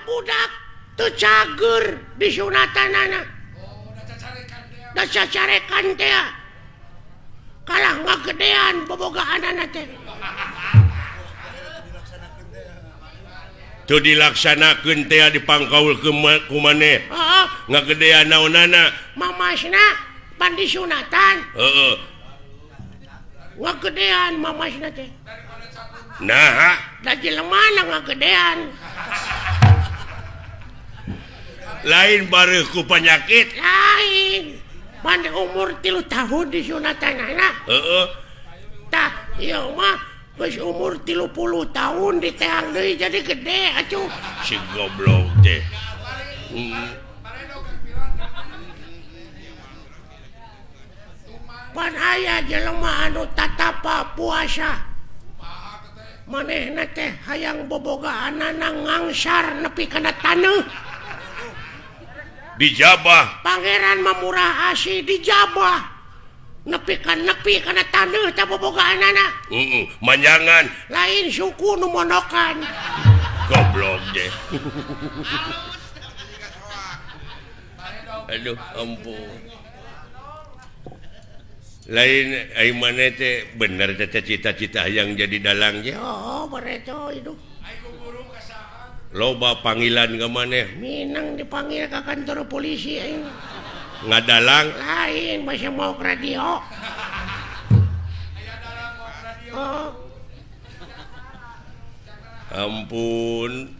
budak teu cager disunatanana da cacarekan teh kalah ngagedean bobogaanana teh teu dilaksanakeun teh dipangkaul ku maneh ngagedean naonana mamasna pan disunatan heeh ngagedean mamasna teh nah da jelema ngagedean lain bareuh ku penyakit lain pan umur 3 tahun disunatanana heeh tah ieu mah geus umur 30 tahun diteang deui jadi gede atuh si goblok teh pan aya jelema anu tatapa puasa manehna teh hayang bobogaanana ngangsar nepi kana taneuh dijabah Pangeran Mamurah Asih dijabah nepi kana taneuh teh bobogaanana manjangan lain suku nu monokan goblok deh aduh ampun lain ai maneh teh bener teh cita-cita yang jadi dalang ge bereto itu loba panggilan ke maneh minang dipanggil ke kantor polisi ngadalang lain masih mau ke radio ampun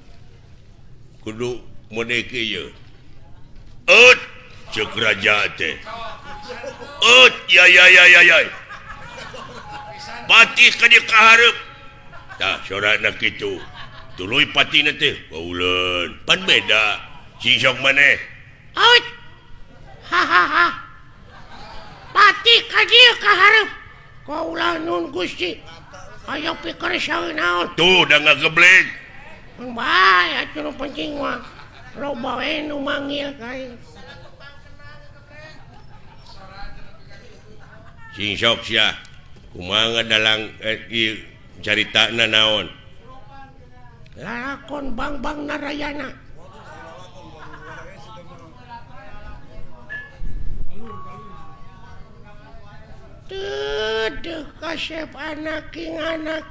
kudu mode kieu cek raja teh ya patih ka dieu kaharep tah sorana kitu tuluy patina teh kauleun pan beda sisok maneh hahaha patih ka dieu kaharep kaulah nun Gusti aya pikir saeunaon tuh da ngageblek bae atuh nu penting mah loba we nu manggil kae sisok sia kumaha ngadalang ieu caritana naon lakon Bang Narayana Dedeh kasep anak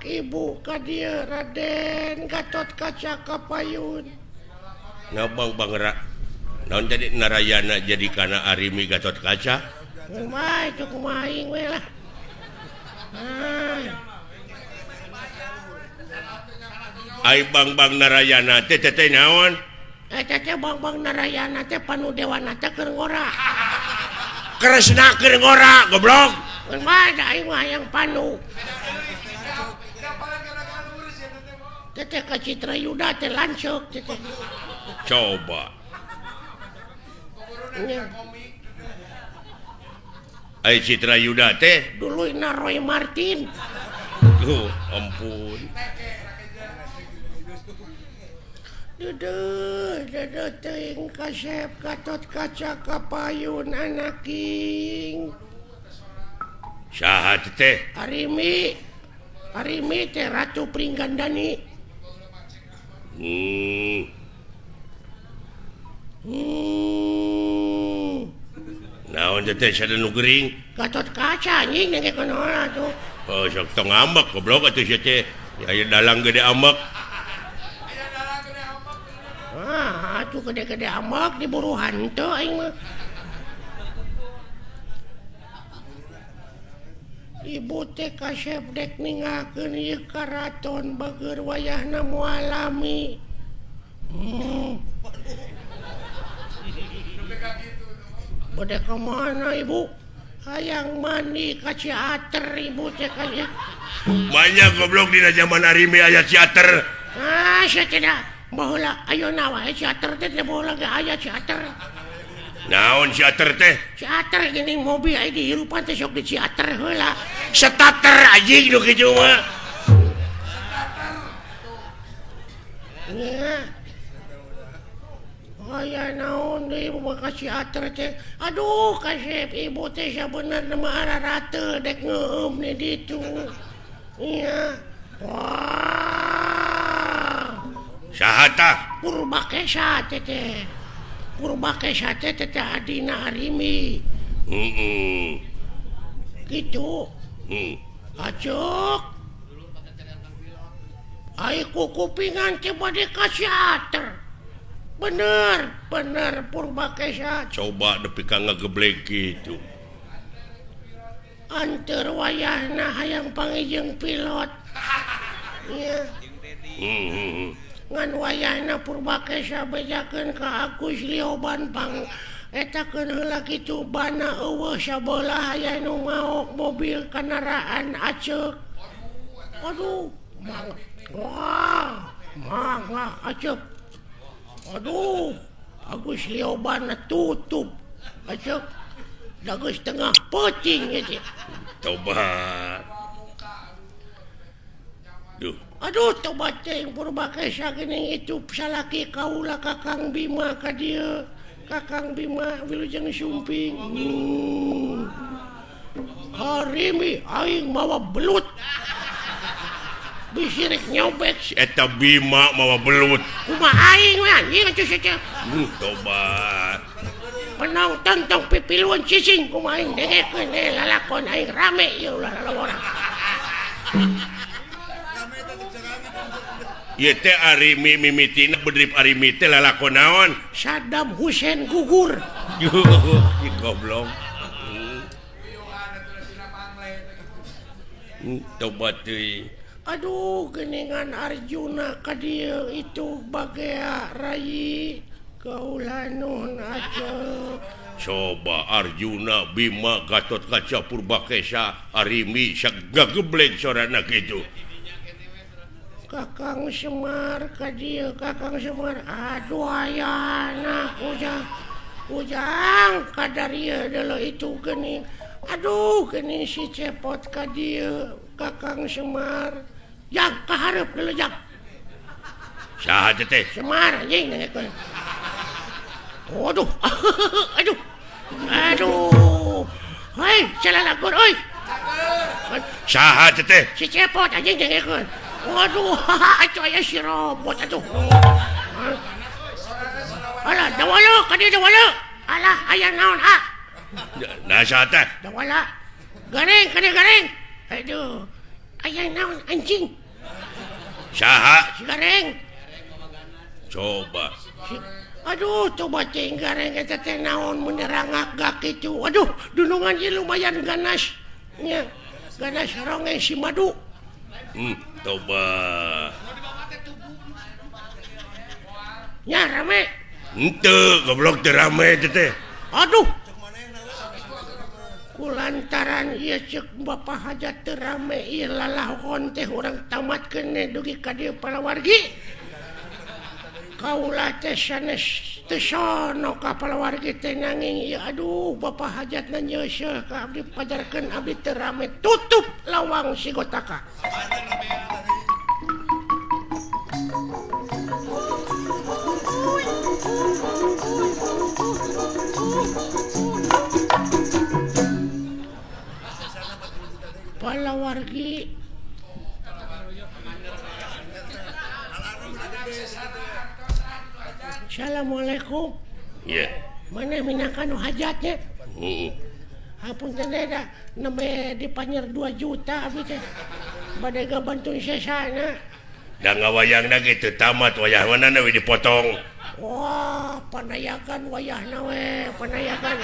ibu ka dieu Raden Gatot Kaca Kapayun ngabang bangera naon jadi Narayana jadi kana Arimi Gatot Kaca kumaha itu kumaha aing we lah ai Bang Narayana teh naon teh Bang Narayana teh panudewana teh keur ngora Kresna keur ngora goblok kumaha da aing mah yang panu teh ka Citra Yuda teh lanceuk teh coba ai Citra Yuda teh duluina Roy Martin ampun Dedeh teuing kasep Gatot Kaca Kapayun anak king saha teh Arimi teh Ratu Pringgandani naon teh sada nu gering Gatot Kaca anjing nengke kunaon atuh sok tong ambek goblok atuh sia teh aya dalang gede ambek atuh gede-gede ambek diburu hanteu aing mah ibu teh kasep dek ningakeun ieu karaton bageur wayahna mualami bade ka mana ibu hayang mandi ka Ciater ibu teh kaya banyak goblok dina zaman Arimi aya Ciater sia teh da baheula ayeuna wae Ciater teh baheula ge aya Ciater naon Ciater teh Ciater geuning mobil aya di hirupan teh sok di Ciater heula starter anjing nu kitu mah aya naon deui ibu ka Ciater teh aduh kasep ibu teh sabenerna mah ararateu dek ngeueum di ditu iya wah Sahata Purbakesa teh Purbakesa teh adina Arimi gitu acok aiku kupingan ke bade ka teater bener Purbakesa coba nepi ka ngageblek gitu anteur wayahna hayang pangijeng pilot ya ngan wayahna Purbakesa bejakeun ka Agus Lioban pang etakeun heula kitu bana eueuh sabelah aya nu maok mobil kendaraan aceuk aduh wah aceuk aduh Agus Lioban tutup aceuk dageus tengah peucing gitu tobat aduh tobat teh Purbakesa geuning itu salaki kaula Kakang Bima ka dieu Kakang Bima wilujeng sumping Arimi aing mawa belut bisirik nyobek eta Bima mawa belut kumaha aing we anjing atuh saja tobat penonton tong pipiluan cicing kumaha aing dengekeun lalakon aing rame ya ulah orang ieu teh Arimi mimitina bedrip Arimi teh lalakon naon Saddam Hussein gugur goblok tobat teuing aduh geningan Arjuna ka dieu itu bagea rayi kaula nuhun aceuk coba Arjuna Bima Gatot Kaca Purbakesa Arimi sak gageblek sorana kitu Kakang Semar ka dieu Kakang Semar aduh ayana ujang kadarieu deuleu itu geuning aduh geuning si cepot ka dieu Kakang Semar yang kaharep deuleu yang saha teh Semar anjing nengekeun waduh aduh hei salalagur euy saha teh si cepot anjing nengekeun waduh atuh aya si robot atuh alah dawala ka dieu dawala alah aya naon nah saha teh dawala gareng ka dieu gareng aduh aya naon anjing saha si gareng coba aduh coba cing gareng eta teh naon menyerangak gak kitu aduh dunungan ieu lumayan ganas nya ganas ronge si madu coba nya rame henteu goblok teu rame teh aduh kulantaran ieu ceuk Bapak Hajat teu rame ieu lalahon teh urang tamatkeun dugi ka dieu palawargi kaula teh sanes teu sono ka palawargi teh nanging ieu aduh Bapak Hajatna nyeuseul ka abdi pajarkeun abdi teu rame tutup lawang si Gotaka palawargi Assalamualaikum iya mana minakan hajatnya hapunten da nembe dipanyer 2 juta abdi teh bade gabantuin sesana da ngawayangna gitu tamat wayah manana we dipotong wah panayakan wayahna we panayakan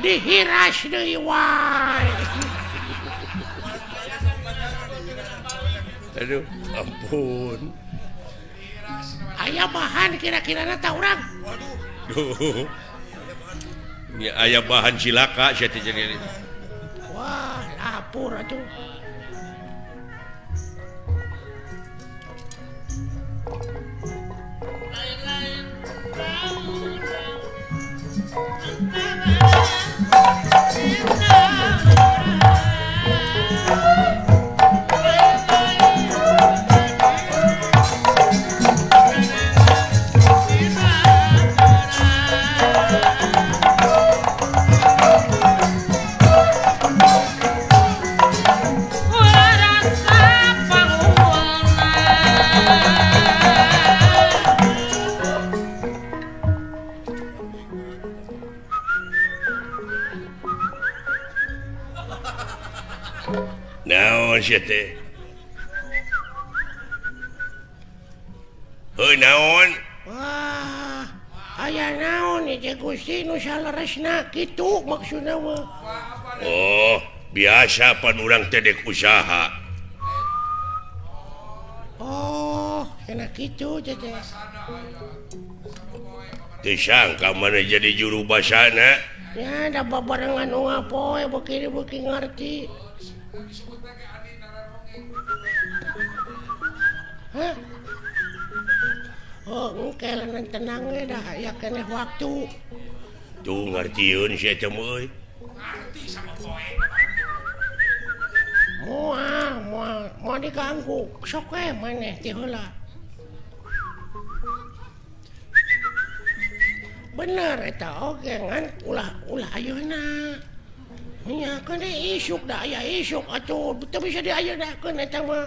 dihiras deui wae aduh ampun aya bahan kira-kira ta urang duh ya aya bahan cilaka sia teh jadi wah lapur atuh teh naon wah aya naon nih Gusti nu salaresna kitu maksudna mah oh biasa pan urang teh dek usaha oh enak kitu teh teu sangka mana jadi juru basana ya da babarengan nu ngapoe beuki ngarti hah oh engke lanan tenang we dah aya keneh waktu tuh ngartieun sia teh euy mau diganggu sok we maneh ti heula bener eta oge ngan ulah ayeuna nya kan isuk da aya isuk atuh teu bisa diayeuna eta mah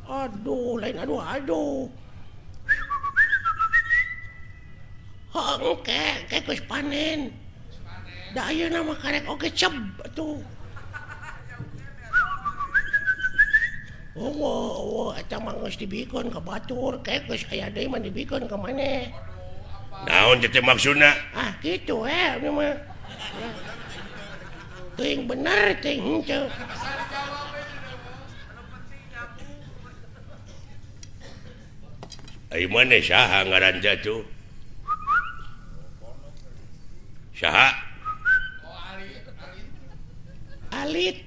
aduh lain aduh engke geus panen da ayeuna mah karek oge ceb atuh oh eta mah geus dibikeun ka batur kayak geus aya deui mah dibikeun ka maneh naon teh maksudna kitu ini mah teuing bener teuing henteu ai maneh saha ngaran jatuh saha alit